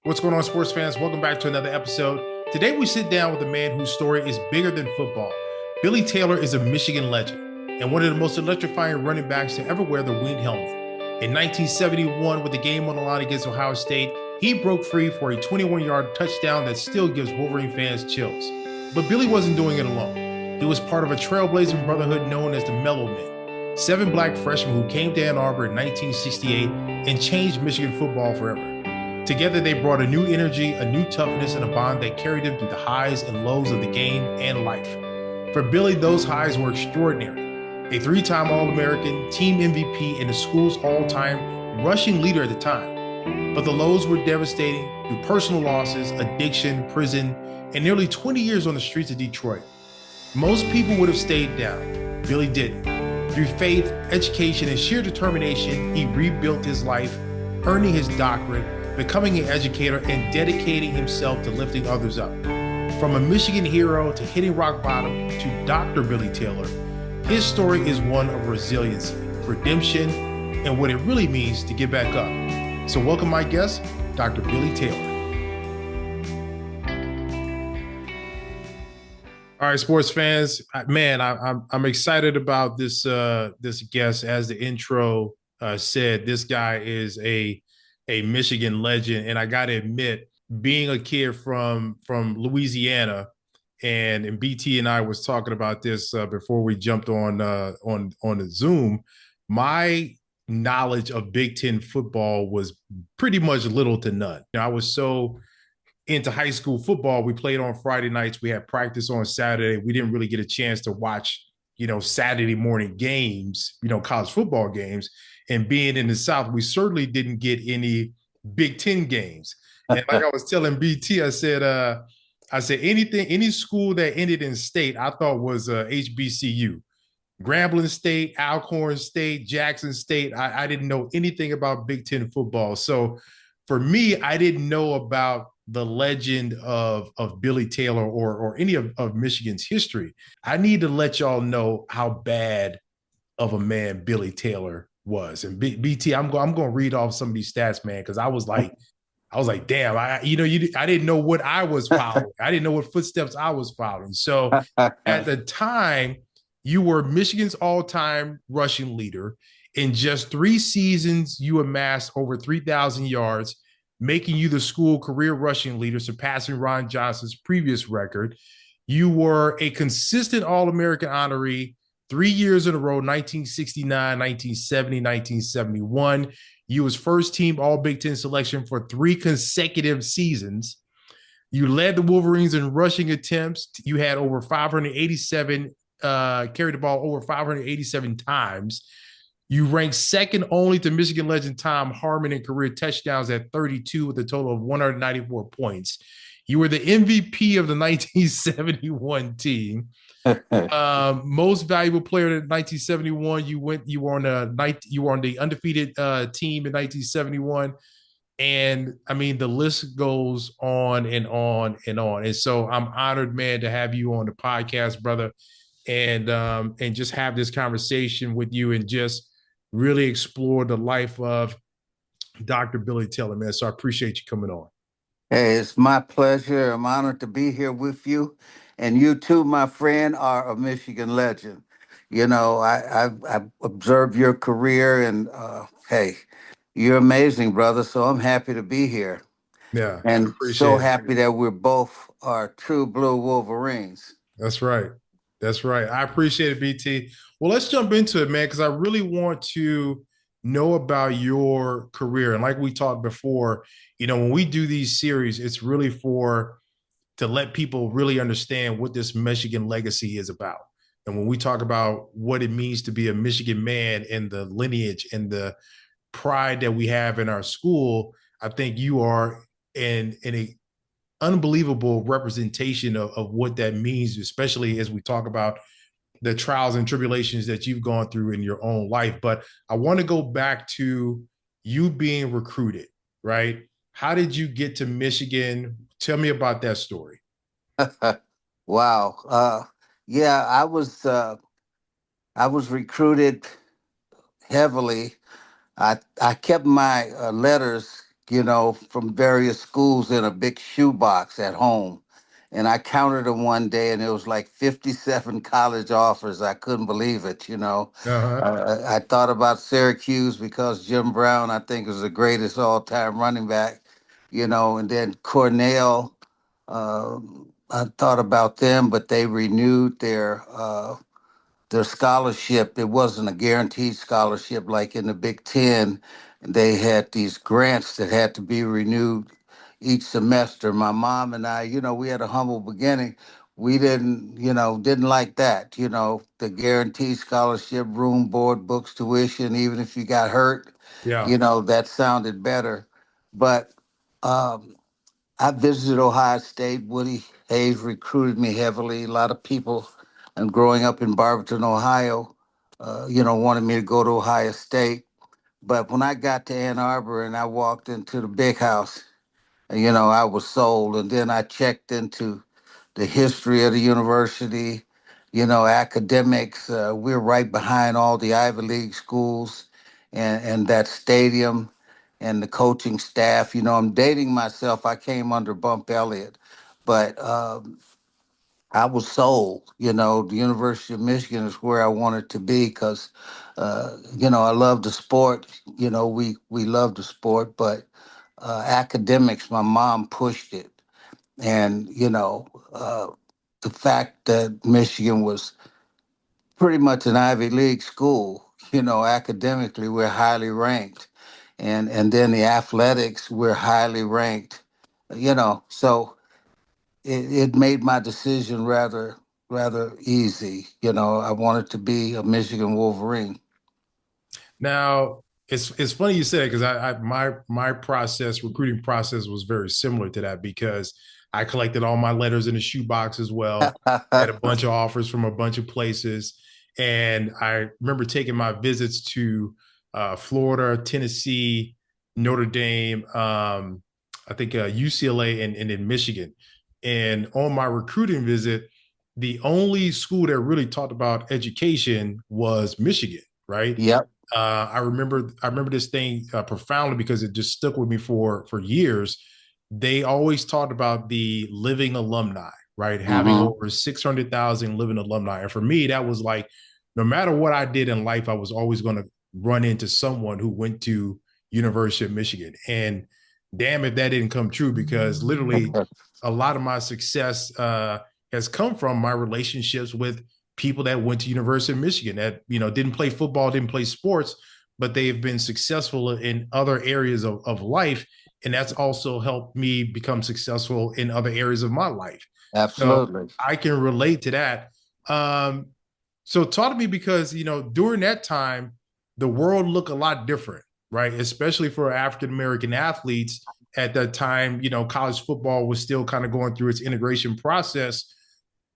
What's going on, sports fans? Welcome back to another episode. Today, we sit down with a man whose story is bigger than football. Billy Taylor is a Michigan legend and one of the most electrifying running backs to ever wear the winged helmet. In 1971, with the game on the line against Ohio State, he broke free for a 21-yard touchdown that still gives Wolverine fans chills. But Billy wasn't doing it alone. He was part of a trailblazing brotherhood known as the Mellow Men, 7 black freshmen who came to Ann Arbor in 1968 and changed Michigan football forever. Together, they brought a new energy, a new toughness, and a bond that carried him through the highs and lows of the game and life. For Billy, those highs were extraordinary. A 3-time All-American, team MVP, and the school's all-time rushing leader at the time. But the lows were devastating through personal losses, addiction, prison, and nearly 20 years on the streets of Detroit. Most people would have stayed down. Billy didn't. Through faith, education, and sheer determination, he rebuilt his life, earning his doctorate, becoming an educator, and dedicating himself to lifting others up. From a Michigan hero to hitting rock bottom to Dr. Billy Taylor, his story is one of resiliency, redemption, and what it really means to get back up. So welcome my guest, Dr. Billy Taylor. All right, sports fans, man, I'm excited about this guest. As the intro said, this guy is a Michigan legend. And I got to admit, being a kid from Louisiana, and BT and I was talking about this before we jumped on the Zoom, my knowledge of Big Ten football was pretty much little to none. I was so into high school football. We played on Friday nights. We had practice on Saturday. We didn't really get a chance to watch, Saturday morning games, college football games. And being in the South, we certainly didn't get any Big Ten games. And like I was telling BT, I said any school that ended in state, I thought was HBCU. Grambling State, Alcorn State, Jackson State. I didn't know anything about Big Ten football. So for me, I didn't know about the legend of Billy Taylor or any of Michigan's history. I need to let y'all know how bad of a man Billy Taylor was. And BT, I'm going to read off some of these stats, man, because I was like, damn, I didn't know what I was following. I didn't know what footsteps I was following. So at the time, you were Michigan's all-time rushing leader. In just 3 seasons, you amassed over 3,000 yards, making you the school career rushing leader, surpassing Ron Johnson's previous record. You were a consistent All-American honoree 3 years in a row, 1969, 1970, 1971. You was first team All Big Ten selection for 3 consecutive seasons. You led the Wolverines in rushing attempts. You had over 587, carried the ball over 587 times. You ranked second only to Michigan legend Tom Harmon in career touchdowns at 32 with a total of 194 points. You were the MVP of the 1971 team. Most valuable player in 1971. You were on the undefeated team in 1971. And I mean, the list goes on and on and on. And so I'm honored, man, to have you on the podcast, brother, and just have this conversation with you and just really explore the life of Dr. Billy Taylor, man. So I appreciate you coming on. Hey, it's my pleasure. I'm honored to be here with you. And you too, my friend, are a Michigan legend. I've observed your career and hey, you're amazing, brother. So I'm happy to be here. Yeah, And so happy that we're both are true blue Wolverines. That's right. That's right. I appreciate it, BT. Well, let's jump into it, man, because I really want to know about your career. And like we talked before, when we do these series, it's really to let people really understand what this Michigan legacy is about. And when we talk about what it means to be a Michigan man and the lineage and the pride that we have in our school, I think you are in a unbelievable representation of what that means, especially as we talk about the trials and tribulations that you've gone through in your own life. But I want to go back to you being recruited, right? How did you get to Michigan? Tell me about that story. Wow. Yeah, I was recruited heavily. I kept my letters from various schools in a big shoebox at home. And I counted them one day, and it was like 57 college offers. I couldn't believe it. Uh-huh. I thought about Syracuse because Jim Brown, I think, is the greatest all-time running back, and then Cornell. I thought about them, but they renewed their scholarship. It wasn't a guaranteed scholarship like in the Big Ten. They had these grants that had to be renewed each semester. My mom and I, we had a humble beginning. We didn't like that, the guaranteed scholarship, room, board, books, tuition, even if you got hurt, Yeah. that sounded better. But um, I visited Ohio State. Woody Hayes recruited me heavily. A lot of people, and growing up in Barberton, Ohio, wanted me to go to Ohio State. But when I got to Ann Arbor and I walked into the big house, I was sold. And then I checked into the history of the university, academics. We're right behind all the Ivy League schools and that stadium and the coaching staff. I'm dating myself. I came under Bump Elliott, but I was sold. The University of Michigan is where I wanted to be because, I love the sport. We love the sport, but academics, my mom pushed it. And, the fact that Michigan was pretty much an Ivy League school, academically, we're highly ranked. And then the athletics, we're highly ranked, so it made my decision rather easy. I wanted to be a Michigan Wolverine. Now it's funny you said it because my process recruiting process was very similar to that because I collected all my letters in a shoebox as well, had a bunch of offers from a bunch of places, and I remember taking my visits to Florida, Tennessee, Notre Dame, I think UCLA, and in Michigan. And on my recruiting visit, the only school that really talked about education was Michigan, right? Yep. I remember this thing profoundly because it just stuck with me for years. They always talked about the living alumni, right? Having Hmm. over 600,000 living alumni, and for me, that was like, no matter what I did in life, I was always going to run into someone who went to University of Michigan, and damn if that didn't come true because literally a lot of my success has come from my relationships with people that went to University of Michigan that didn't play football, didn't play sports, but they have been successful in other areas of life, and that's also helped me become successful in other areas of my life. So Absolutely. I can relate to that. Um, so talk to me because during that time, the world looked a lot different, right? Especially for African American athletes at that time. College football was still kind of going through its integration process.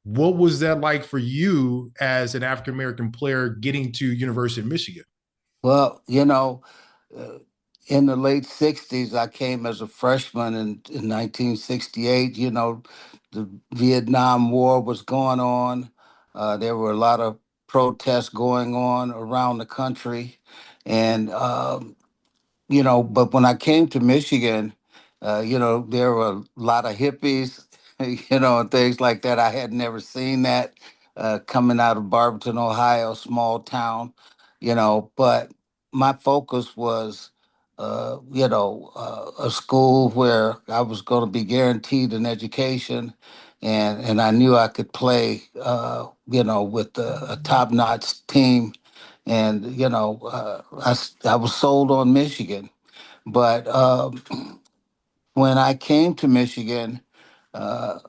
What was that like for you as an African American player getting to University of Michigan? Well, uh, in the late 60s, I came as a freshman in 1968. The Vietnam War was going on. There were a lot of protests going on around the country. And but when I came to Michigan, there were a lot of hippies, and things like that. I had never seen that coming out of Barberton, Ohio, small town, but my focus was, a school where I was going to be guaranteed an education. And I knew I could play, with a top-notch team. And, I was sold on Michigan. But when I came to Michigan, uh,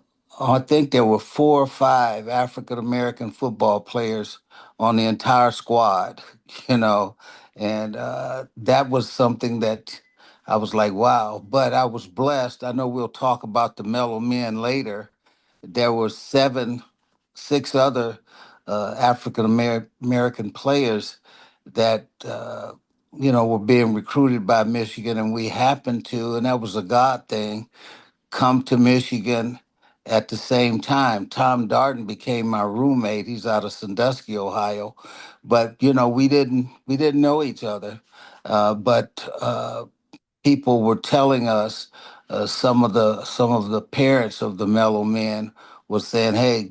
I think there were 4 or 5 African American football players on the entire squad, you know, and that was something that I was like, wow. But I was blessed. I know we'll talk about the Mellow men later. There were 6 other African American players that were being recruited by Michigan, and we happened to, and that was a God thing, come to Michigan at the same time. Tom Darden became my roommate. He's out of Sandusky, Ohio, but we didn't know each other, but. people were telling us, some of the parents of the Mellow men were saying, "Hey,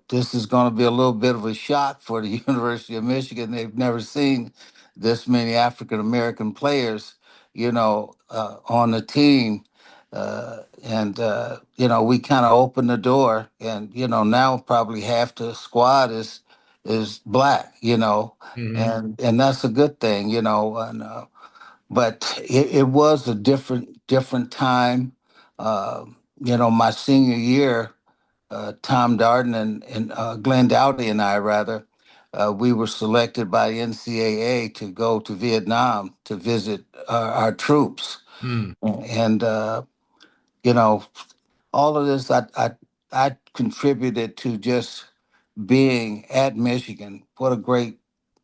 this is going to be a little bit of a shock for the University of Michigan. They've never seen this many African American players, on the team." And we kind of opened the door, and now probably half the squad is black, Hmm. and that's a good thing, but it was a different time. My senior year, Tom Darden and Glenn Dowdy and I, rather, we were selected by NCAA to go to Vietnam to visit our troops, Mm. and you know, all of this I contributed to just being at Michigan. What a great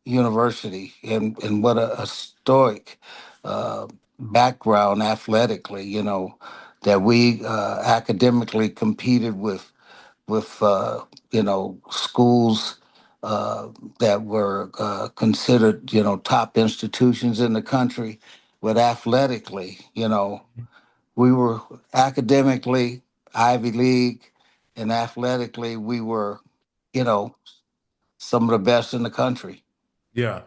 university, and what a stoic uh, background athletically. That we academically competed with schools uh, that were considered top institutions in the country, but athletically, we were academically Ivy League, and athletically we were, you know, some of the best in the country. Yeah.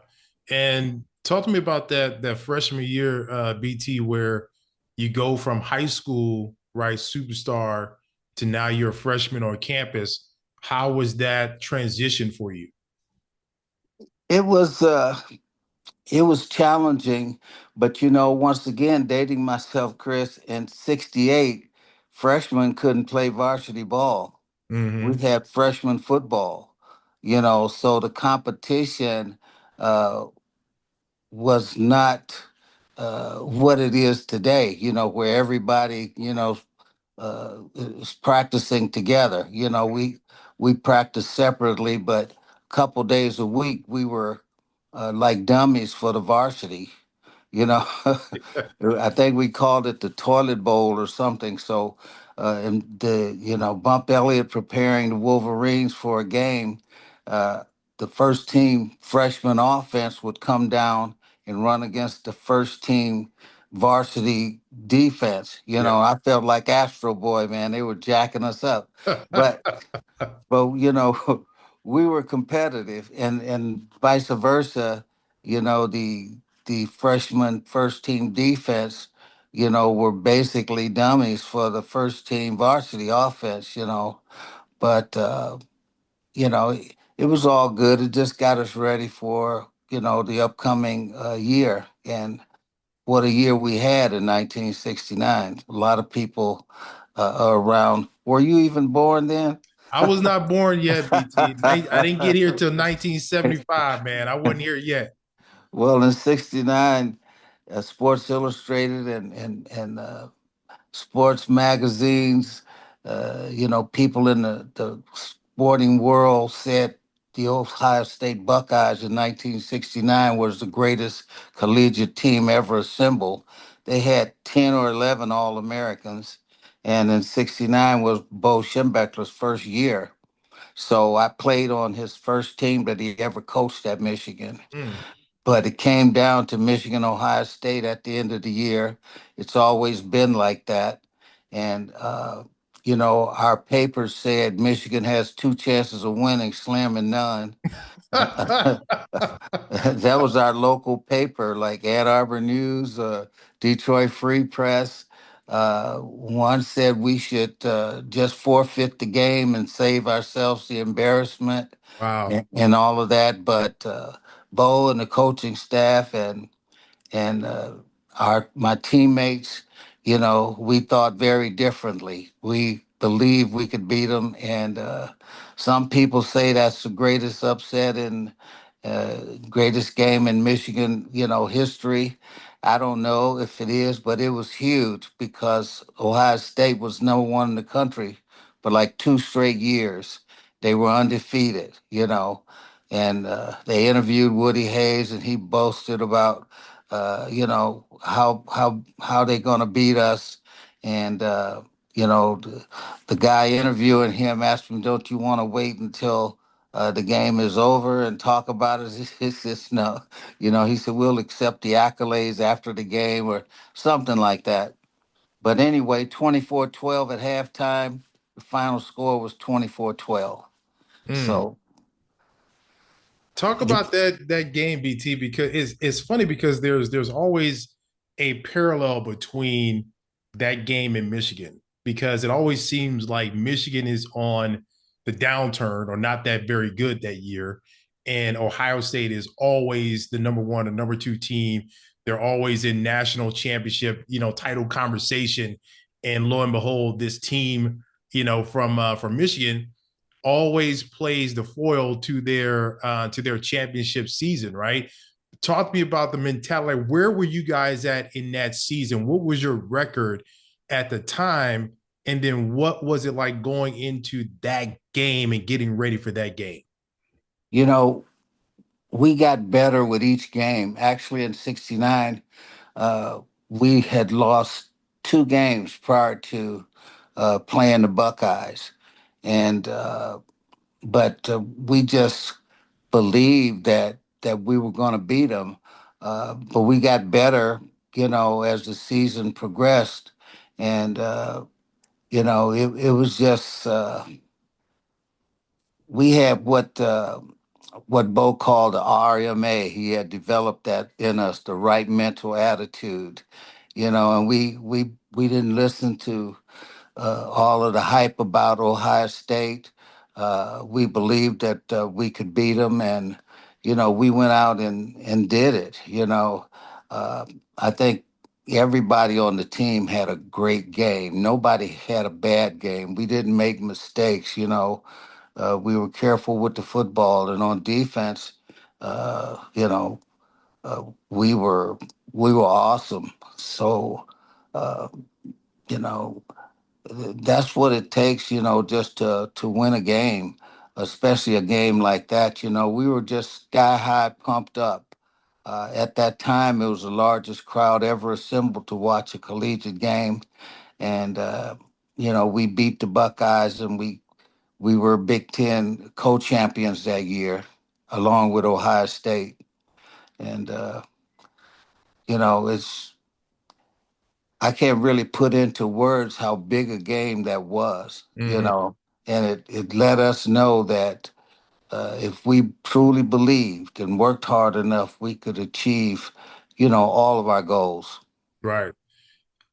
And talk to me about that freshman year, BT, where you go from high school, right, superstar, to now you're a freshman on campus. How was that transition for you? It was it was challenging, but once again, dating myself, Chris, in '68, freshmen couldn't play varsity ball. We Hmm. had freshman football, so the competition uh, was not what it is today, where everybody, is practicing together. We practiced separately, but a couple days a week we were like dummies for the varsity. You know, I think we called it the toilet bowl or something. So, and Bump Elliott preparing the Wolverines for a game. Uh, the first team freshman offense would come down and run against the first team varsity defense. Yeah. I felt like Astro Boy, man. They were jacking us up, but but we were competitive, and vice versa. The freshman first team defense, were basically dummies for the first team varsity offense. But it was all good. It just got us ready for the upcoming year, and what a year we had in 1969. A lot of people are around. Were you even born then? I was not born yet, BT. I didn't get here till 1975, man. I wasn't here yet. Well, in '69, Sports Illustrated and sports magazines, people in the sporting world said the Ohio State Buckeyes in 1969 was the greatest collegiate team ever assembled. They had 10 or 11 All Americans, and in '69 was Bo Schembechler's first year. So I played on his first team that he ever coached at Michigan, Mm. but it came down to Michigan, Ohio State at the end of the year. It's always been like that. And, our papers said Michigan has two chances of winning, slim and none. That was our local paper, like Ann Arbor News, Detroit Free Press. One said we should just forfeit the game and save ourselves the embarrassment Wow. and all of that. But Bo and the coaching staff and our my teammates, we thought very differently. We believed we could beat them, and some people say that's the greatest upset in greatest game in Michigan, history. I don't know if it is, but it was huge because Ohio State was number one in the country for like 2 straight years. They were undefeated, and they interviewed Woody Hayes, and he boasted about how they gonna beat us, and the guy interviewing him asked him, "Don't you want to wait until the game is over and talk about it. It's just no, he said we'll accept the accolades after the game or something like that. But anyway, 24-12 at halftime. The final score was 24-12. Mm. So Talk about that game, BT, because it's funny because there's always a parallel between that game in Michigan because it always seems like Michigan is on the downturn or not that very good that year, and Ohio State is always the number one or number two team. They're always in national championship, title conversation, and lo and behold, this team, from Michigan always plays the foil to their championship season, right? Talk to me about the mentality. Like, where were you guys at in that season? What was your record at the time? And then what was it like going into that game and getting ready for that game? you know, we got better with each game. Actually, in '69, uh, we had lost two games prior to playing the Buckeyes, and but we just believed that we were going to beat them. But we got better, as the season progressed, and it was just we had what Bo called the RMA. He had developed that in us, the right mental attitude, and we didn't listen to all of the hype about Ohio State. We believed that we could beat them, and we went out and did it. Uh, I think everybody on the team had a great game. Nobody had a bad game. We didn't make mistakes. We were careful with the football, and on defense, we were awesome. So. Uh, you know, that's what it takes, just to win a game, especially a game like that. We were just sky high pumped up. At that time, it was the largest crowd ever assembled to watch a collegiate game, and we beat the Buckeyes, and we were Big Ten co-champions that year, along with Ohio State. And it's I can't really put into words how big a game that was, Mm-hmm. and it let us know that if we truly believed and worked hard enough, we could achieve, all of our goals. Right.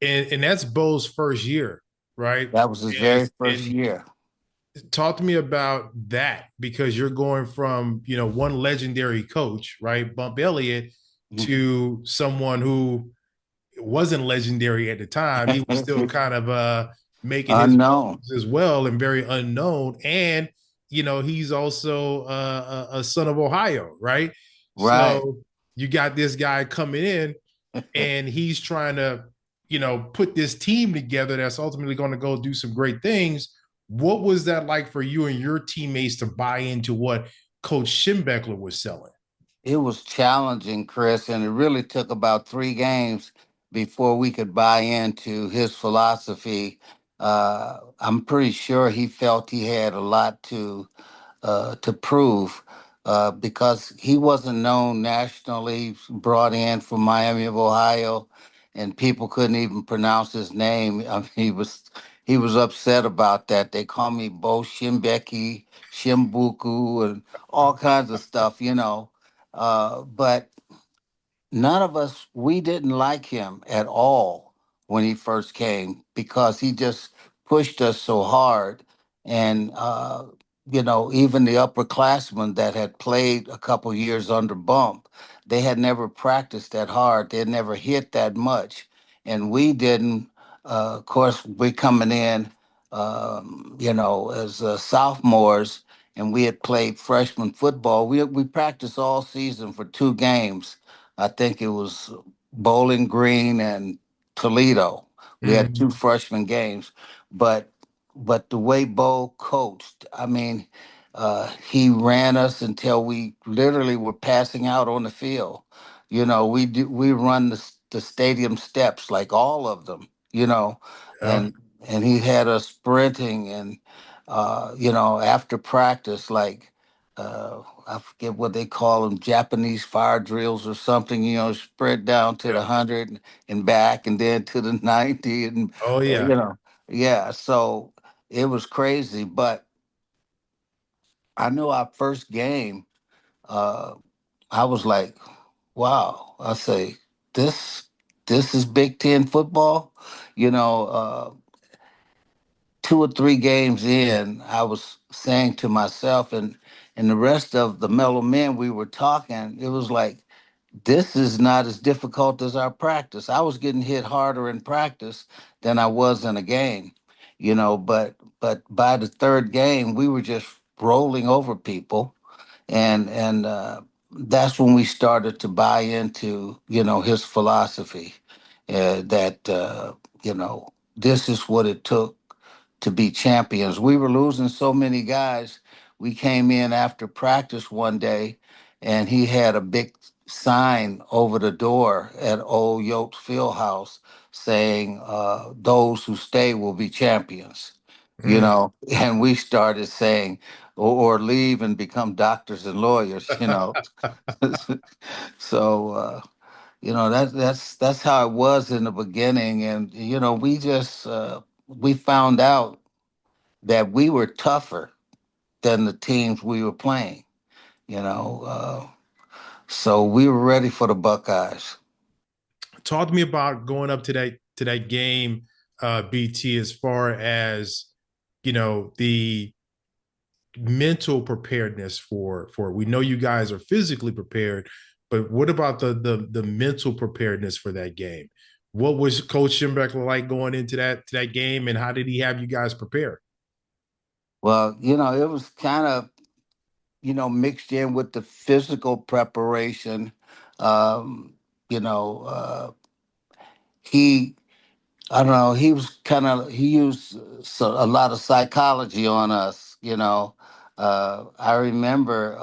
And that's Bo's first year, right? That was his And very first and year. talk to me about that because you're going from one legendary coach, right, Bump Elliott, to someone who wasn't legendary at the time. He was still kind of making his Unknown. bones as well and very unknown. And he's also a son of Ohio, right? Right. So you got this guy coming in and he's trying to, put this team together that's ultimately going to go do some great things. What was that like for you and your teammates to buy into what Coach Schembechler was selling? It was challenging, Chris, and it really took about 3 games before we could buy into his philosophy. I'm pretty sure he felt he had a lot to prove because he wasn't known nationally, brought in from Miami of Ohio, and people couldn't even pronounce his name. I mean, he was upset about that. They call me Bo Schembechler, Shimbuku, and all kinds of stuff. But none of us, we didn't like him at all when he first came because he just pushed us so hard. And, even the upperclassmen that had played a couple years under Bump, they had never practiced that hard. They had never hit that much. And we didn't. Of course, we coming in, as sophomores, and we had played freshman football. We practiced all season for 2 games. I think it was Bowling Green and Toledo. We had Mm-hmm. 2 freshman games, but the way Bo coached, I mean, he ran us until we literally were passing out on the field. We run the stadium steps, like all of them. Yeah. And he had us sprinting, and after practice, like. I forget what they call them, Japanese fire drills or something, spread down to the Yeah. 100 and back and then to the 90. And, Oh yeah. you know, yeah, so it was crazy. But I know our first game, uh, I was like, wow, I say, this, this is Big Ten football. You know, 2 or 3 games in, I was saying to myself and the rest of the Mellow men we were talking, it was like, this is not as difficult as our practice. I was getting hit harder in practice than I was in a game, but by the third game, we were just rolling over people, and that's when we started to buy into his philosophy, that this is what it took to be champions. We were losing so many guys. We came in after practice one day, and he had a big sign over the door at Old Yotes Fieldhouse saying, "Those who stay will be champions." Mm. And we started saying, or leave and become doctors and lawyers. So that's how it was in the beginning, and we just we found out that we were tougher than the teams we were playing. You know, so we were ready for the Buckeyes. Talk to me about going up to that game, BT, as far as the mental preparedness for we know you guys are physically prepared, but what about the mental preparedness for that game? What was Coach Schembechler like going into that game, and how did he have you guys prepare? Well, it was kind of mixed in with the physical preparation. Um, you know, he I don't know. He used a lot of psychology on us. I remember,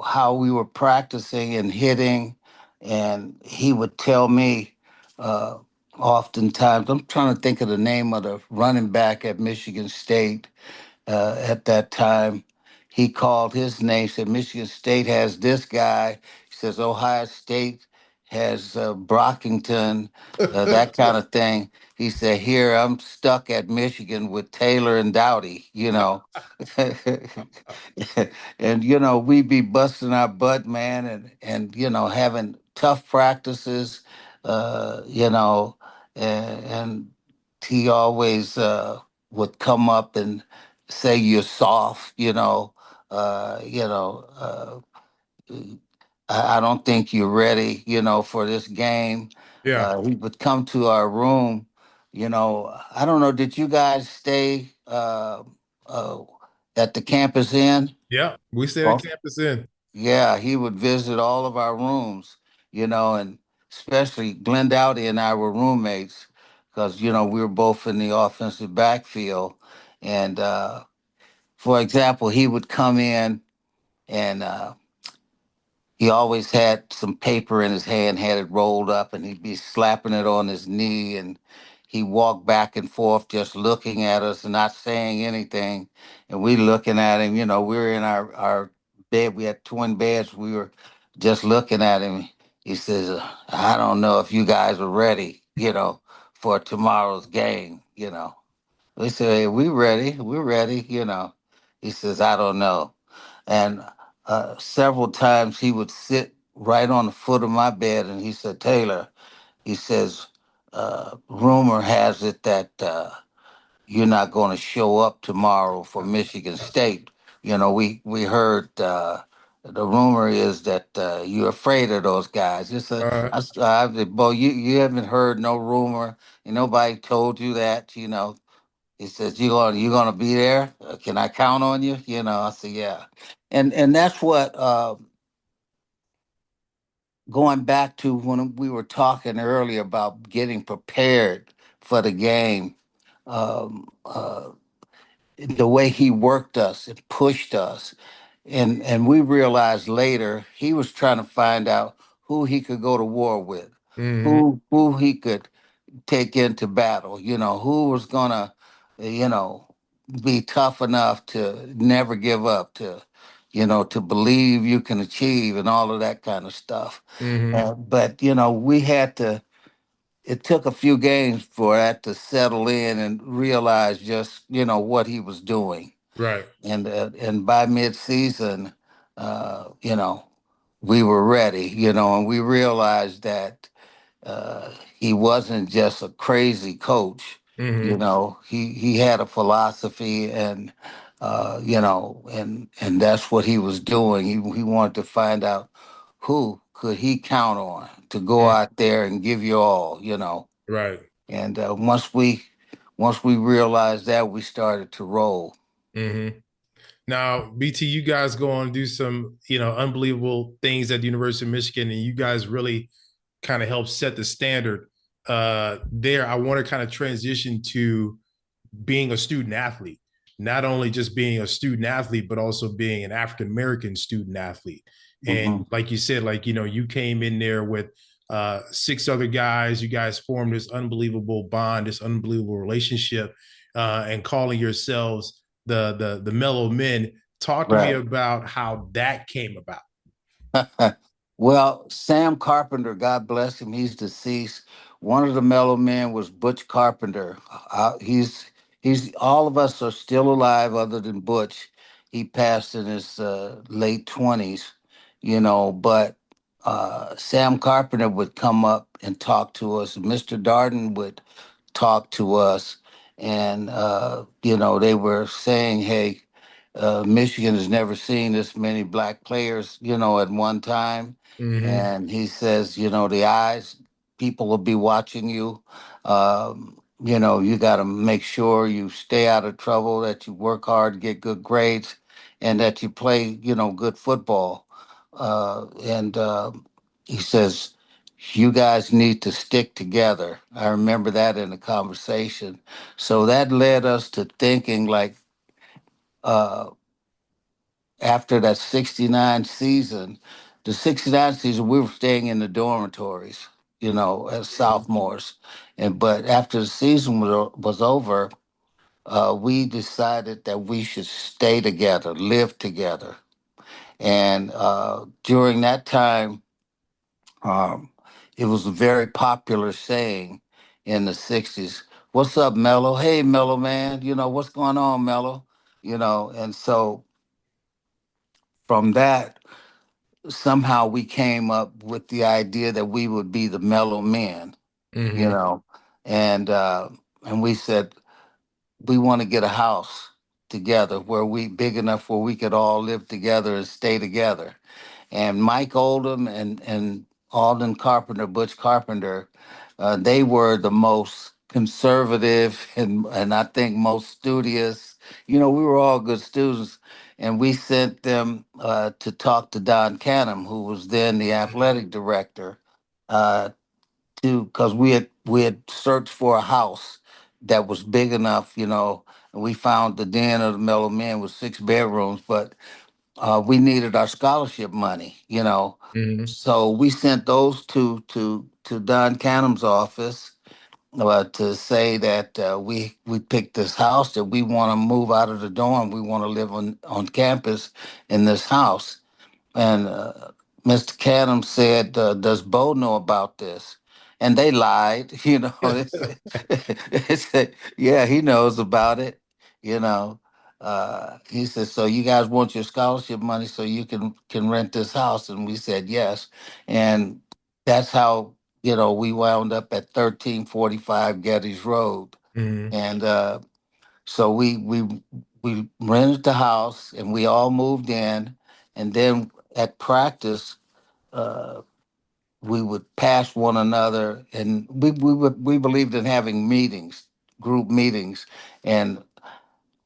how we were practicing and hitting, and he would tell me, uh, oftentimes, I'm trying to think of the name of the running back at Michigan State at that time. He called his name, said Michigan State has this guy. He says Ohio State has Brockington, that kind of thing. He said, here I'm stuck at Michigan with Taylor and Dowdy. And we be busting our butt, man, and having tough practices, and he always would come up and say you're soft, uh, you know, uh, I don't think you're ready, for this game. Yeah, He would come to our room, I don't know, did you guys stay uh, at the campus inn? yeah, we stayed at Oh, campus in. yeah, he would visit all of our rooms, and especially Glenn Dowdy and I were roommates because, we were both in the offensive backfield. And for example, he would come in and he always had some paper in his hand, had it rolled up, and he'd be slapping it on his knee. And he walked back and forth, just looking at us and not saying anything. And we looking at him, we were in our bed. We had twin beds. We were just looking at him. He says, I don't know if you guys are ready, for tomorrow's game. We said, hey, we ready. We're ready. He says, I don't know. And several times he would sit right on the foot of my bed and he said, Taylor, he says, rumor has it that you're not going to show up tomorrow for Michigan State. We heard the rumor is that you're afraid of those guys. Uh, Bo, you haven't heard no rumor. And nobody told you that. He says, you gonna be there? Can I count on you? I said, yeah. And that's what going back to when we were talking earlier about getting prepared for the game. Um, uh, the way he worked us and pushed us, and we realized later he was trying to find out who he could go to war with, mhm. who he could take into battle. Who was gonna, you know, be tough enough to never give up, to believe you can achieve and all of that kind of stuff. Mm-hmm. But we had to. It took a few games for that to settle in and realize just what he was doing. Right. And by mid-season, you know, we were ready. And we realized that he wasn't just a crazy coach. Mm-hmm. He had a philosophy, and and that's what he was doing. He wanted to find out who could he count on to go Mm. out there and give you all. Right. And once we realized that, we started to roll. Mm-hmm. Now, BT, you guys go on and do some, unbelievable things at the University of Michigan, and you guys really kind of help set the standard there. I want to kind of transition to being a student athlete, not only just being a student athlete, but also being an African American student athlete. Hmm. And like you said, like, you came in there with six other guys. You guys formed this unbelievable bond, this unbelievable relationship, and calling yourselves the Mellow Men. Talk to me Right. about how that came about. Well, Sam Carpenter, God bless him, he's deceased. One of the Mellow Men was Butch Carpenter. He's all of us are still alive other than Butch. He passed in his late 20s, but Sam Carpenter would come up and talk to us. Mr. Darden would talk to us, and they were saying, "Hey, Michigan has never seen this many black players, at one time." Mm-hmm. And he says, the eyes, people will be watching you. You got to make sure you stay out of trouble, that you work hard, get good grades, and that you play, good football. And he says, you guys need to stick together. I remember that in the conversation. So that led us to thinking like, uh, after that 69 season, the 69 season, we were staying in the dormitories, as sophomores. But after the season was over, we decided that we should stay together, live together. And during that time, um, it was a very popular saying in the 60s. What's up, Mellow? Hey, Mellow man. What's going on, Mellow? And so from that, somehow we came up with the idea that we would be the Mellow Men, you Mm-hmm. know, and uh, and we said we want to get a house together where we big enough where we could all live together and stay together. And Mike Oldham and Alden Carpenter, Butch Carpenter, they were the most conservative and I think most studious. We were all good students, and we sent them to talk to Don Canham, who was then the athletic director, uh, to because we had searched for a house that was big enough, and we found the den of the Mellow Men with 6 bedrooms, but we needed our scholarship money. Mm-hmm. So we sent those to Don Canham's office to say that we picked this house, that we want to move out of the dorm. We want to live on campus in this house. And Mr. Canham said, "Does Bo know about this?" And they lied. They said, "Yeah, he knows about it." You know, he said, "So you guys want your scholarship money so you can rent this house?" And we said yes. And that's how we wound up at 1345 Getty's Road. Mm-hmm. And so we rented the house and we all moved in, and then at practice, uh, we would pass one another, and we believed in having meetings, group meetings, and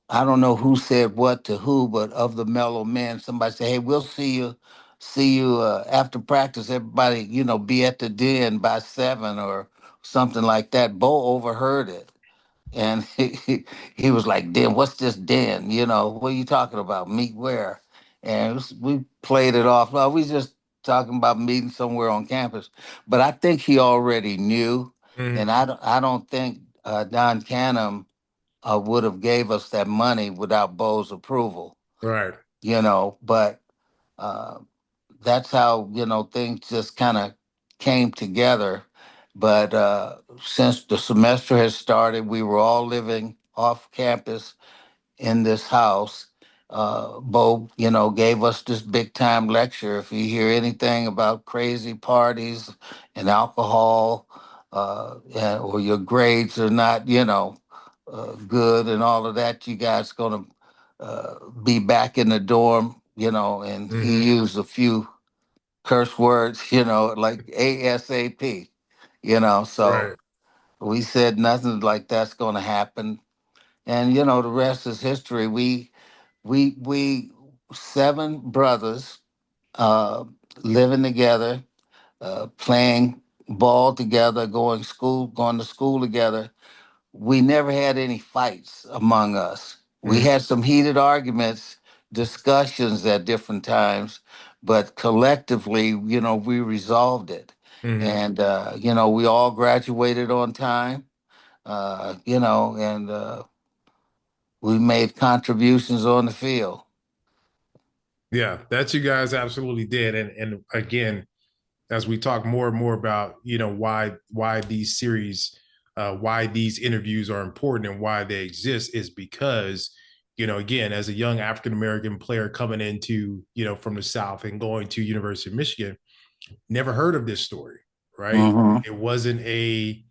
I don't know who said what to who, but of the Mellow Men, somebody said, "Hey, we'll see you after practice. Everybody, be at the den by 7 or something like that." Bo overheard it, and he was like, "Dan, what's this Dan? What are you talking about? Meet where?" And we played it off. Well, we just talking about meeting somewhere on campus. But I think he already knew, Mm-hmm. and I don't think Don Canham would have gave us that money without Bo's approval, Right. but uh, that's how, things just kind of came together. But since the semester has started, we were all living off campus in this house. Bo, gave us this big time lecture. If you hear anything about crazy parties and alcohol, or your grades are not, good and all of that, you guys gonna be back in the dorm, and he Hmm. used a few curse words, like ASAP, so Right. we said nothing like that's gonna happen. And the rest is history. We 7 brothers, uh, living together, playing ball together, going to school together. We never had any fights among us. We Hmm. had some heated arguments, discussions at different times, but collectively, we resolved it. Hmm. And we all graduated on time. And we made contributions on the field. Yeah, that you guys absolutely did. And again, as we talk more and more about, why these series, why these interviews are important and why they exist is because, again, as a young African American player coming into, from the South and going to University of Michigan, never heard of this story, right? Hmm. It wasn't a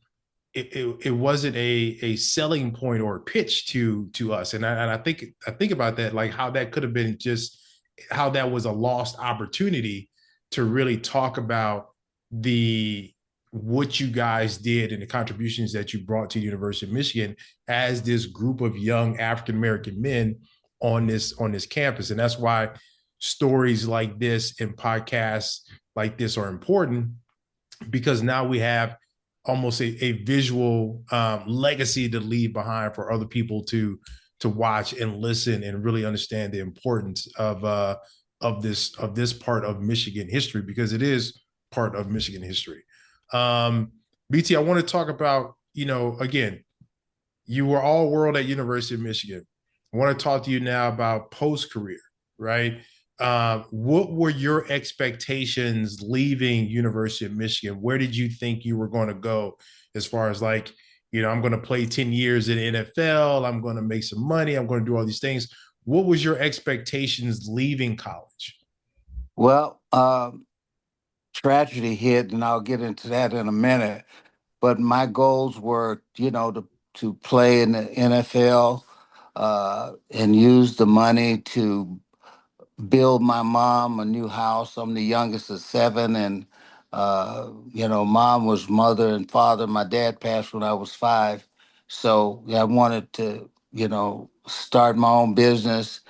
it wasn't a selling point or a pitch to us, and I think about that, like how that could have been, just how that was a lost opportunity to really talk about the what you guys did and the contributions that you brought to the University of Michigan as this group of young African American men on this campus. And that's why stories like this and podcasts like this are important, because now we have almost a visual legacy to leave behind for other people to watch and listen and really understand the importance of this part of Michigan history, because it is part of Michigan history. BT, I want to talk about, again, you were all world at University of Michigan. I want to talk to you now about post career, right? What were your expectations leaving University of Michigan? Where did you think you were going to go, as far as, like, I'm going to play 10 years in the NFL, I'm going to make some money, I'm going to do all these things. What was your expectations leaving college? Well, tragedy hit, and I'll get into that in a minute. But my goals were, to play in the NFL, and use the money to build my mom a new house. I'm the youngest of 7, and mom was mother and father. My dad passed when I was 5, so yeah, I wanted to, start my own business,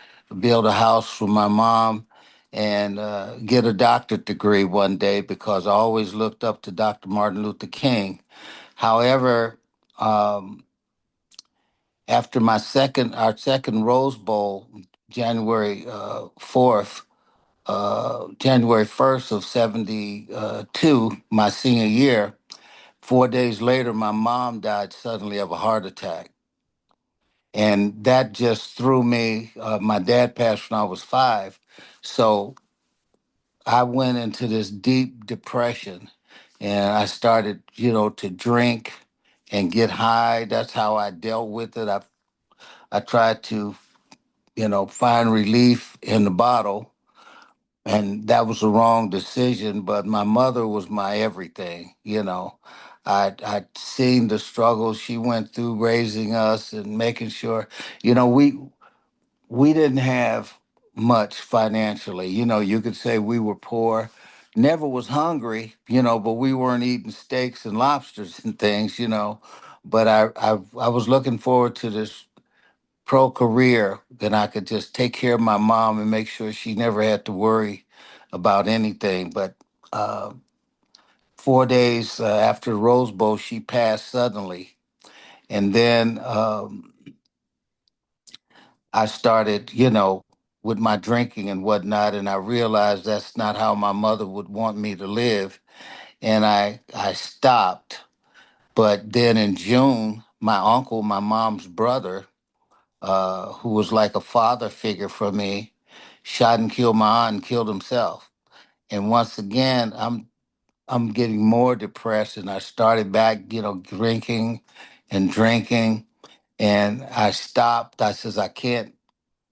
build a house for my mom, and get a doctorate degree one day because I always looked up to Dr. Martin Luther King. However, um, after our second Rose Bowl, January 4th, January 1st of 72, my senior year, 4 days later, my mom died suddenly of a heart attack. And that just threw me. My dad passed when I was 5. So I went into this deep depression and I started, to drink and get high. That's how I dealt with it. I tried to, find relief in the bottle, and that was the wrong decision. But my mother was my everything. I'd seen the struggles she went through raising us and making sure, we didn't have much financially. You could say we were poor. Never was hungry, but we weren't eating steaks and lobsters and things. But I was looking forward to this pro career, then I could just take care of my mom and make sure she never had to worry about anything. But 4 days after the Rose Bowl, she passed suddenly. And then I started, with my drinking and whatnot, and I realized that's not how my mother would want me to live. And I stopped. But then in June, my uncle, my mom's brother, who was like a father figure for me, shot and killed my aunt and killed himself. And once again, I'm getting more depressed, and I started back, drinking and drinking, and I stopped. I says I can't,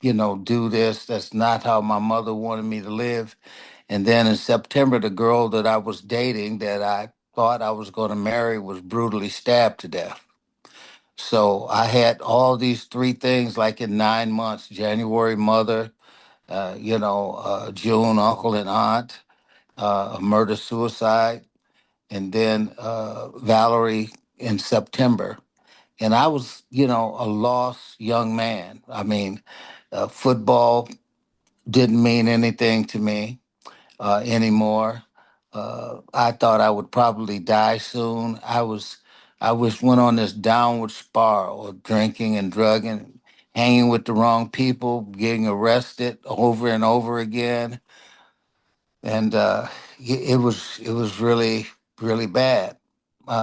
do this. That's not how my mother wanted me to live. And then in September, the girl that I was dating, that I thought I was going to marry, was brutally stabbed to death. So I had all these three things like in 9 months: January, mother, June, uncle and aunt, a murder suicide, and then Valerie in September. And I was, a lost young man. I mean, football didn't mean anything to me anymore. I thought I would probably die soon. Went on this downward spiral of drinking and drugging, hanging with the wrong people, getting arrested over and over again, and it was really really bad.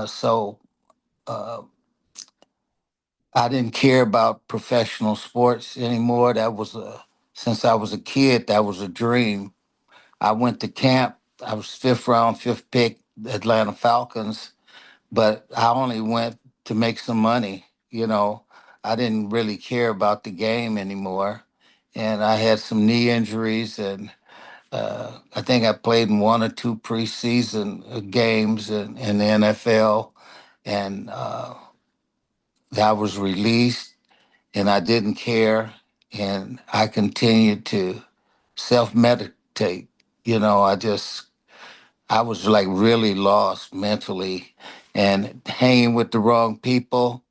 So I didn't care about professional sports anymore. Since I was a kid, that was a dream. I went to camp. I was fifth round, fifth pick, Atlanta Falcons, but I only went to make some money. I didn't really care about the game anymore. And I had some knee injuries, and I think I played in one or two preseason games in the NFL. And I was released, and I didn't care. And I continued to self medicate. I was like really lost mentally and hanging with the wrong people.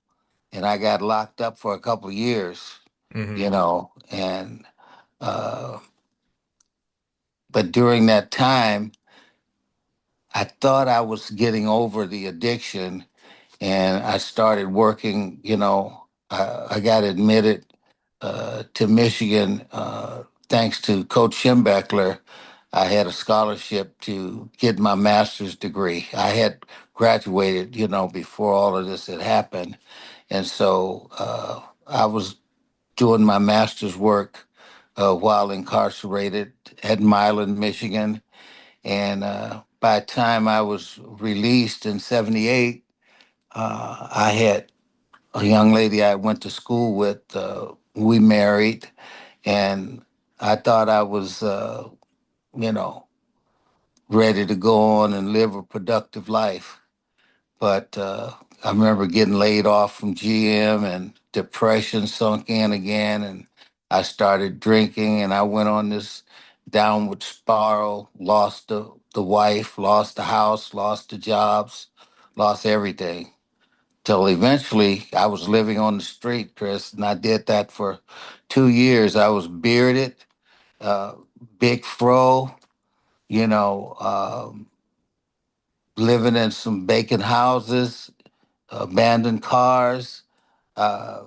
And I got locked up for a couple of years, Hmm. and, uh, but during that time, I thought I was getting over the addiction, and I started working. I got admitted to Michigan thanks to Coach Schembechler. I had a scholarship to get my master's degree. I had graduated, before all of this had happened, and so I was doing my master's work while incarcerated at Milan, Michigan. And by the time I was released in '78, I had a young lady I went to school with. We married, and I thought I was, you know, ready to go on and live a productive life. But I remember getting laid off from GM, and depression sunk in again, and I started drinking, and I went on this downward spiral, lost the wife, lost the house, lost the jobs, lost everything. Till eventually I was living on the street, Chris, and I did that for 2 years. I was bearded, uh, big fro, you know, living in some vacant houses, abandoned cars. Uh,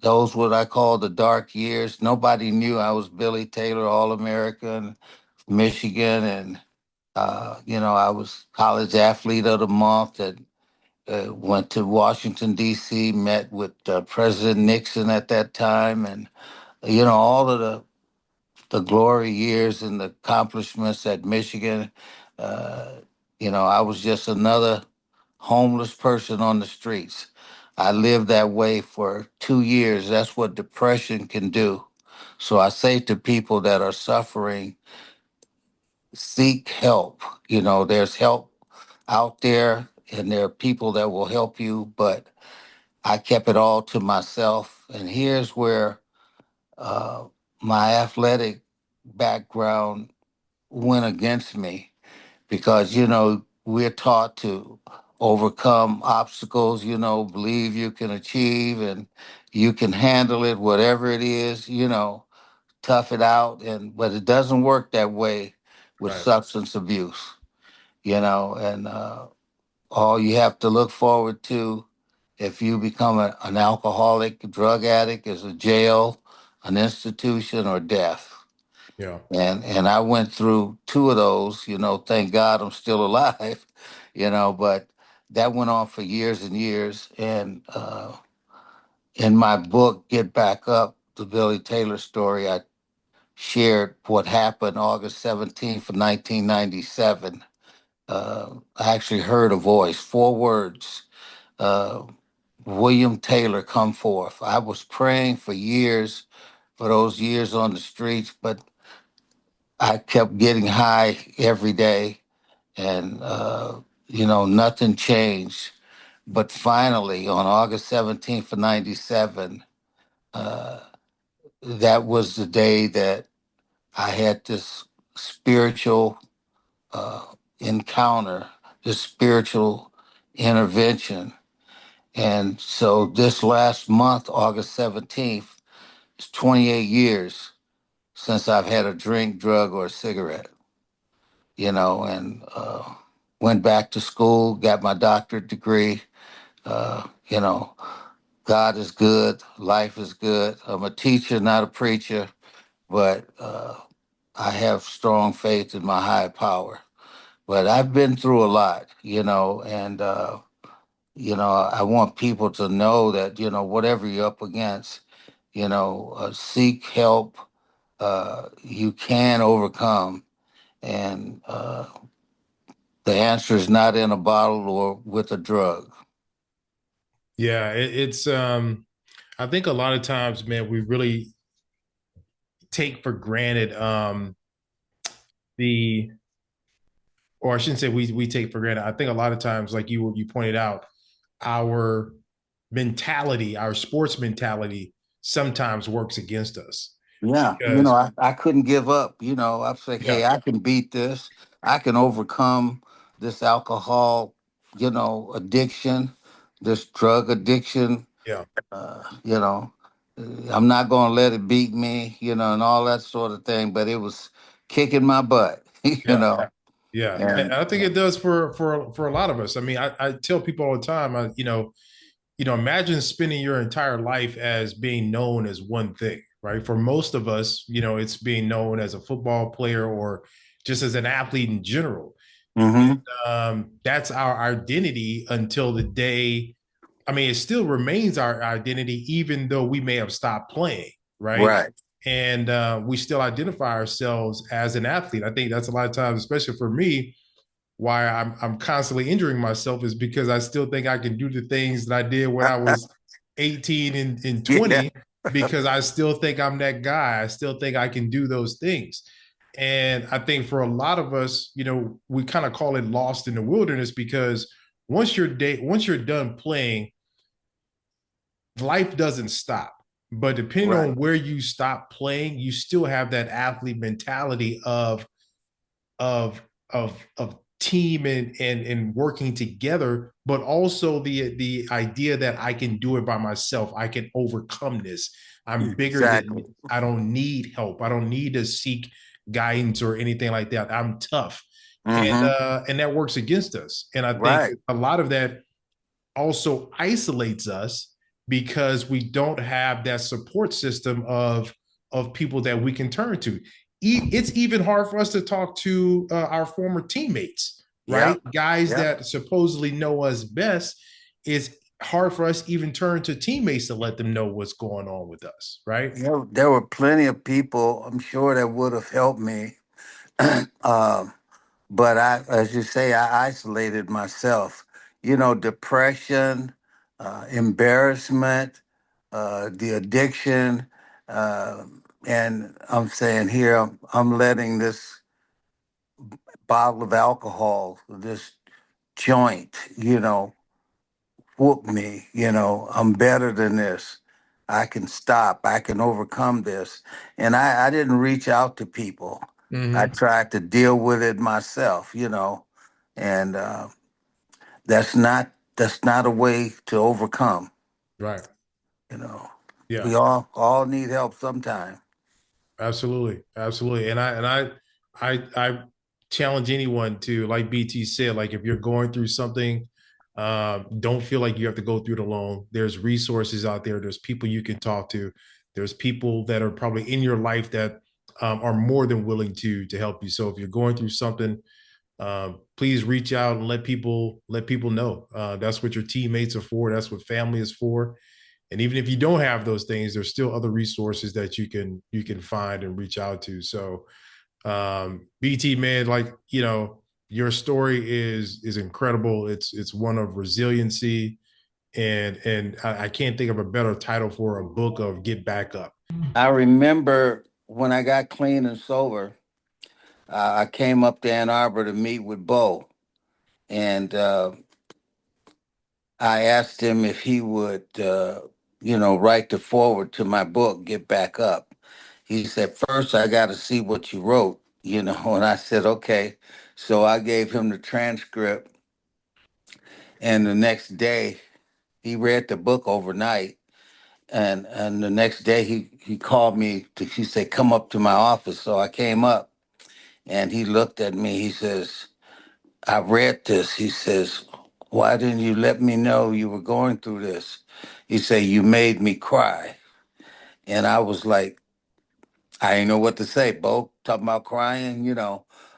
those what I call the dark years. Nobody knew I was Billy Taylor, All American, Michigan, and I was college athlete of the month. And went to Washington D.C., met with President Nixon at that time, and all of the glory years and the accomplishments at Michigan. Uh, I was just another homeless person on the streets. I lived that way for 2 years. That's what depression can do. So I say to people that are suffering, seek help. There's help out there, and there are people that will help you, but I kept it all to myself. And here's where uh, my athletic background went against me, because, we're taught to overcome obstacles, believe you can achieve and you can handle it, whatever it is, tough it out. But it doesn't work that way with Right. substance abuse, and all you have to look forward to if you become an alcoholic, drug addict, is a jail, an institution, or death. Yeah. And I went through two of those. Thank God I'm still alive. But that went on for years and years, and in my book, Get Back Up, the Billy Taylor story, I shared what happened August 17th of 1997. I actually heard a voice, 4 words, uh, William Taylor, come forth. I was praying for years, for those years on the streets, but I kept getting high every day, and nothing changed. But finally, on August 17th of 97, uh, that was the day that I had this spiritual uh, encounter, this spiritual intervention. And so this last month, August 17th, it's 28 years since I've had a drink, drug, or a cigarette, and went back to school, got my doctorate degree. Uh, you know, God is good, life is good. I'm a teacher, not a preacher, but I have strong faith in my higher power. But I've been through a lot, and I want people to know that, whatever you're up against, seek help. You can overcome, and the answer is not in a bottle or with a drug. Yeah, it's I think a lot of times, man, we really take for granted the or I shouldn't say we take for granted. I think a lot of times, like you pointed out, our mentality, our sports mentality sometimes works against us Yeah, because I couldn't give up. I was like, yeah, hey, I can beat this. I can overcome this alcohol, addiction, this drug addiction. yeah, Uh, you know, I'm not going to let it beat me, and all that sort of thing. But it was kicking my butt, yeah. Yeah, and And I think it does for a lot of us. I mean, I tell people all the time, imagine spending your entire life as being known as one thing, right? For most of us, it's being known as a football player or just as an athlete in general. hmm That's our identity until the day. I mean, it still remains our identity, even though we may have stopped playing, right? right. And we still identify ourselves as an athlete. I think that's a lot of times, especially for me, why I'm constantly injuring myself is because I still think I can do the things that I did when I was 18 and Yeah. 20 because I still think I'm that guy. I still think I can do those things. And I think for a lot of us, we kind of call it lost in the wilderness because once you're done playing, life doesn't stop. But depending Right. on where you stop playing, you still have that athlete mentality of team and working together, but also the idea that I can do it by myself. I can overcome this. I'm bigger than Exactly. I don't need help. I don't need to seek guidance or anything like that. I'm tough. hmm And that works against us. And I think Right. a lot of that also isolates us because we don't have that support system of people that we can turn to. It's even hard for us to talk to our former teammates, right? Yep. Guys Yep. that supposedly know us best. It's hard for us to even turn to teammates to let them know what's going on with us, right? There were plenty of people, I'm sure, that would have helped me. um, but as you say, I isolated myself. Depression, embarrassment, the addiction, uh, and I'm saying here, I'm letting this bottle of alcohol, this joint, whoop me. I'm better than this. I can stop. I can overcome this. And I didn't reach out to people. I Mm-hmm. tried to deal with it myself, and that's not a way to overcome. Right. You know, Yeah. we all need help sometime. Absolutely, absolutely. And I challenge anyone to, like BT said, like if you're going through something, don't feel like you have to go through it alone. There's resources out there. There's people you can talk to. There's people that are probably in your life that are more than willing to help you. So if you're going through something, please reach out and let people know. That's what your teammates are for. That's what family is for. And even if you don't have those things, there's still other resources that you can find and reach out to. So BT, man, like, your story is incredible. It's one of resiliency, and I can't think of a better title for a book of get back up. I remember when I got clean and sober, I came up to Ann Arbor to meet with Bo, and I asked him if he would, write the forward to my book, Get Back Up. He said, first, I got to see what you wrote, and I said, okay. So I gave him the transcript, and the next day, he read the book overnight. And the next day, he called me he said, come up to my office. So I came up, and he looked at me. He says, I read this. He says, why didn't you let me know you were going through this? He said, you made me cry. And I was like, I didn't know what to say, Bo. Talking about crying.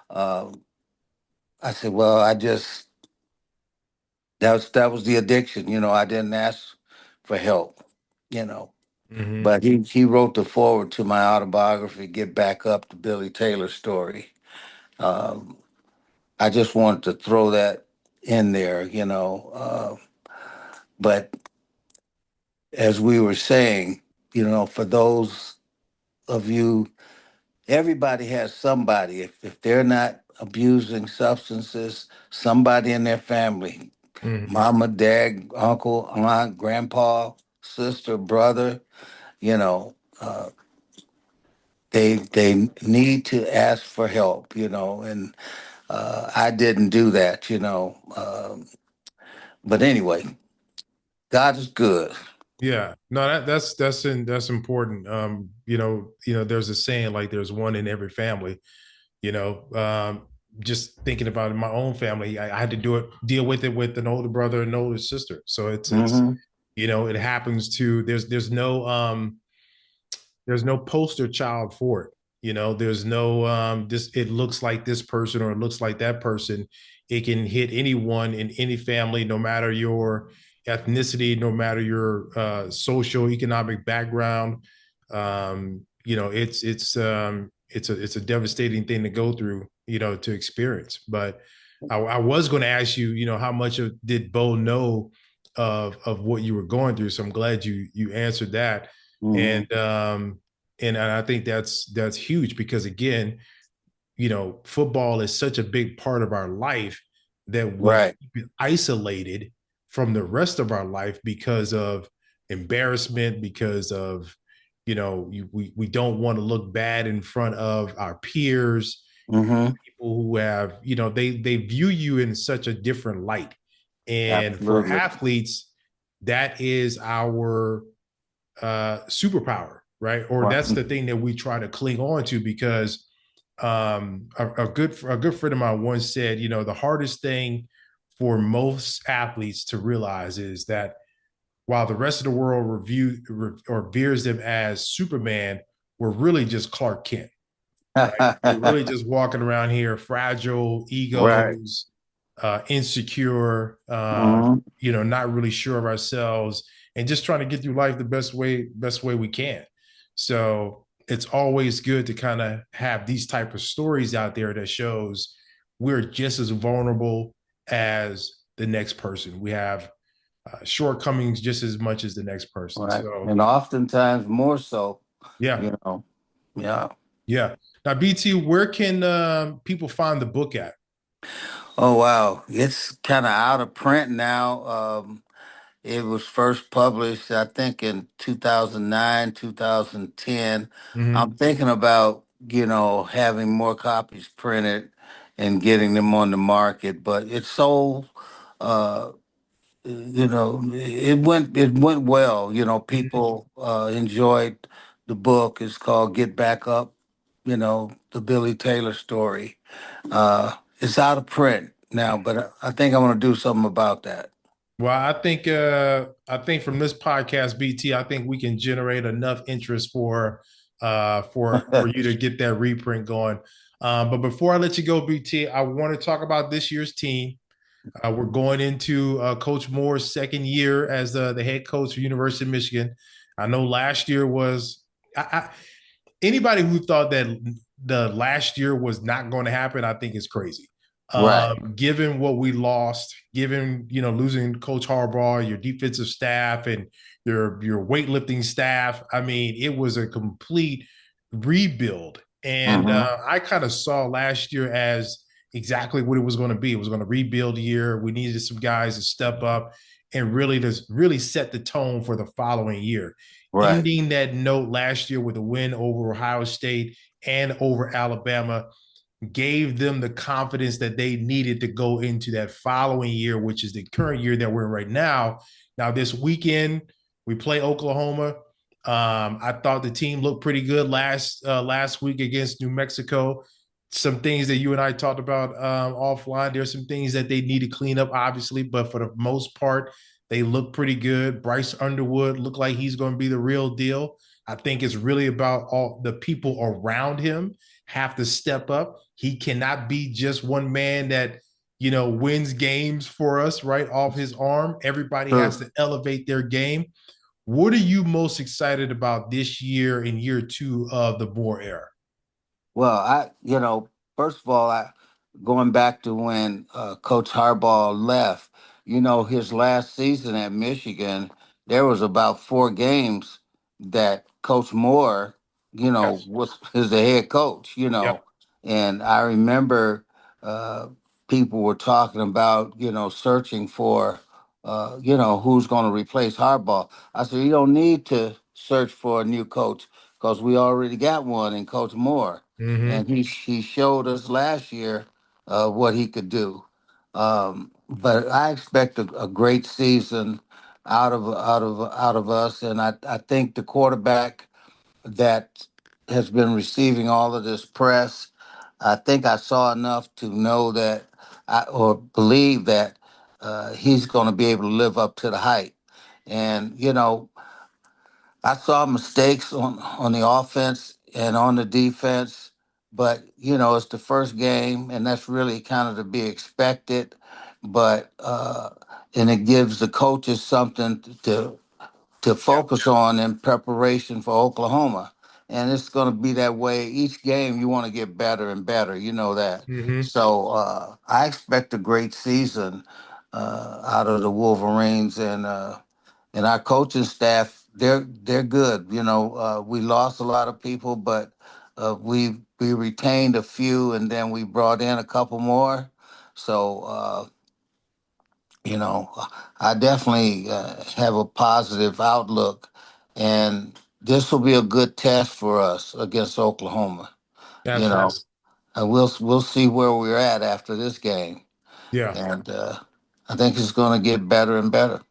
Uh, I said, well, that was the addiction. I didn't ask for help, you know. Mm-hmm. But he wrote the forward to my autobiography, Get Back Up, the Billy Taylor story. Um, I just wanted to throw that in there. But as we were saying, for those of you, everybody has somebody. If they're not abusing substances, somebody in their family, Mm-hmm. mama, dad, uncle, aunt, grandpa, sister, brother, you know, uh, they need to ask for help. And I didn't do that. But anyway, God is good. Yeah, no, that's important. There's a saying like there's one in every family. You know, just thinking about it, my own family, I had to deal with it with an older brother and an older sister. So it's Hmm. it happens to there's no poster child for it. There's no this it looks like this person or it looks like that person. It can hit anyone in any family, no matter your ethnicity, no matter your social economic background. It's a devastating thing to go through, to experience. But I was going to ask you, how much did Bo know of what you were going through? So I'm glad you answered that. Hmm. And I think that's huge because, again, football is such a big part of our life that we Right. keep it isolated from the rest of our life because of embarrassment, because of we don't want to look bad in front of our peers, Hmm. people who have, they view you in such a different light. And for Absolutely. athletes, that is our superpower, right? Or that's Right. the thing that we try to cling on to because a good friend of mine once said, the hardest thing for most athletes to realize is that while the rest of the world or reveres them as Superman, we're really just Clark Kent, right? We're really just walking around here, fragile Right. egos, insecure, Hmm. not really sure of ourselves, and just trying to get through life the best way we can. So it's always good to kind of have these type of stories out there that shows we're just as vulnerable as the next person. We have shortcomings just as much as the next person. Right. So And oftentimes more so, yeah, you know. Yeah. yeah. Now, BT, where can people find the book at? Oh wow. It's kind of out of print now. It was first published, I think, in 2009, 2010. I'm Mm-hmm. thinking about, having more copies printed and getting them on the market, but it's sold. Uh, it went well. People enjoyed the book. It's called Get Back Up. The Billy Taylor story. It's out of print now, but I think I'm going to do something about that. Well, I think from this podcast, BT, I think we can generate enough interest for you to get that reprint going. But before I let you go, BT, I want to talk about this year's team. We're going into Coach Moore's second year as the head coach for University of Michigan. I know last year was anybody who thought that the last year was not going to happen, I think is crazy. Right. Given what we lost, given losing Coach Harbaugh, your defensive staff, and your weightlifting staff, I mean, it was a complete rebuild. And Hmm. I kind of saw last year as exactly what it was going to be. It was going to rebuild year. We needed some guys to step up and really set the tone for the following year. Right. Ending that note last year with a win over Ohio State and over Alabama gave them the confidence that they needed to go into that following year, which is the current year that we're in right now. Now, this weekend, we play Oklahoma. I thought the team looked pretty good last week against New Mexico. Some things that you and I talked about offline. There's some things that they need to clean up, obviously, but for the most part, they look pretty good. Bryce Underwood looked like he's going to be the real deal. I think it's really about all the people around him have to step up. He cannot be just one man that wins games for us right off his arm. Everybody has True. to elevate their game. What are you most excited about this year in year two of the Moore era? Well, first of all, going back to when Coach Harbaugh left, his last season at Michigan, there was about 4 games that Coach Moore, Yes. was the head coach, Yep. and I remember uh, people were talking about, searching for, who's going to replace Harbaugh. I said, you don't need to search for a new coach because we already got one in Coach Moore, and Mm-hmm. he showed us last year what he could do. But I expect a great season out of us, and I think the quarterback that has been receiving all of this press, I think I saw enough to know that or believe that he's going to be able to live up to the hype. And I saw mistakes on the offense and on the defense, but it's the first game, and that's really kind of to be expected. But and it gives the coaches something to Yep. focus on in preparation for Oklahoma. And it's going to be that way. Each game, you want to get better and better. You know that. Mm-hmm. So I expect a great season out of the Wolverines, and our coaching staff. They're good. We lost a lot of people, but we retained a few, and then we brought in a couple more. So. You know, I definitely have a positive outlook, and this will be a good test for us against Oklahoma. You know, Absolutely. and we'll see where we're at after this game, Yeah. and I think it's going to get better and better.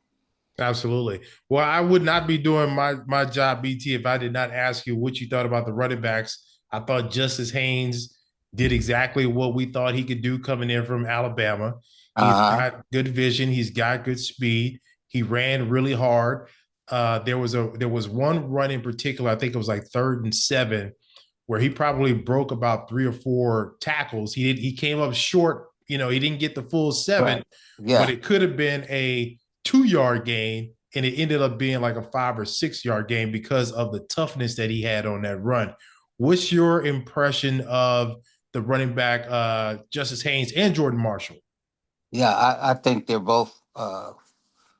Absolutely. Well, I would not be doing my job, BT, if I did not ask you what you thought about the running backs. I thought Justice Haynes did exactly what we thought he could do coming in from Alabama. He's Uh huh. got good vision. He's got good speed. He ran really hard. There was one run in particular. I think it was like 3rd and 7, where he probably broke about 3 or 4 tackles. He came up short. He didn't get the full 7, Right. but Yeah. it could have been a 2 yard gain, and it ended up being like a 5 or 6 yard gain because of the toughness that he had on that run. What's your impression of the running back, Justice Haynes and Jordan Marshall? Yeah. I think they're both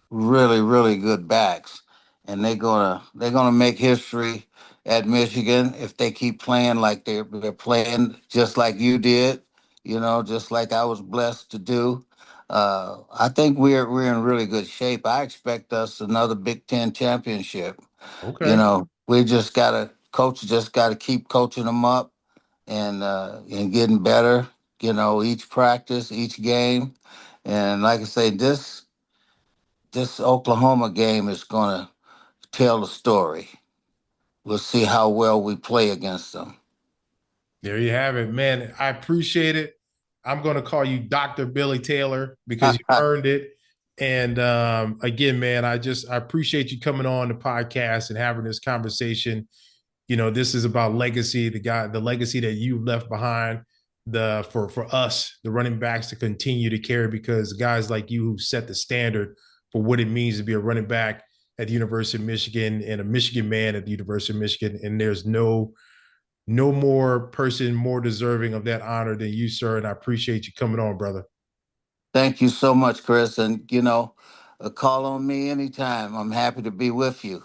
really, really good backs, and they're gonna make history at Michigan if they keep playing like they're playing, just like you did. Just like I was blessed to do. I think we're in really good shape. I expect us another Big Ten championship. Okay. We just gotta coach. Just gotta keep coaching them up and getting better. Each practice, each game, and like I say, this Oklahoma game is going to tell the story. We'll see how well we play against them. There you have it, man. I appreciate it. I'm going to call you Dr. Billy Taylor because you earned it. And again, man, I appreciate you coming on the podcast and having this conversation. This is about legacy, the legacy that you left behind. for us, the running backs, to continue to carry, because guys like you who set the standard for what it means to be a running back at the University of Michigan and a Michigan man at the University of Michigan. And there's no more person more deserving of that honor than you, sir. And I appreciate you coming on, brother. Thank you so much, Chris. And, call on me anytime. I'm happy to be with you.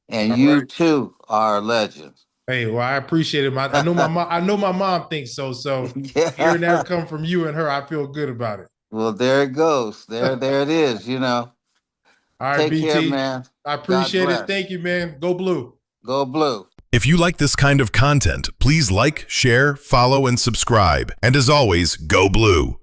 And All you right. too are a legend. Hey, well, I appreciate it. I know my mom. I know my mom thinks so. So hearing that Yeah. come from you and her, I feel good about it. Well, there it goes. All There it is. right, Take care, BT. man. I God appreciate it. bless. Thank you, man. Go Blue. Go Blue. If you like this kind of content, please like, share, follow, and subscribe. And as always, go Blue.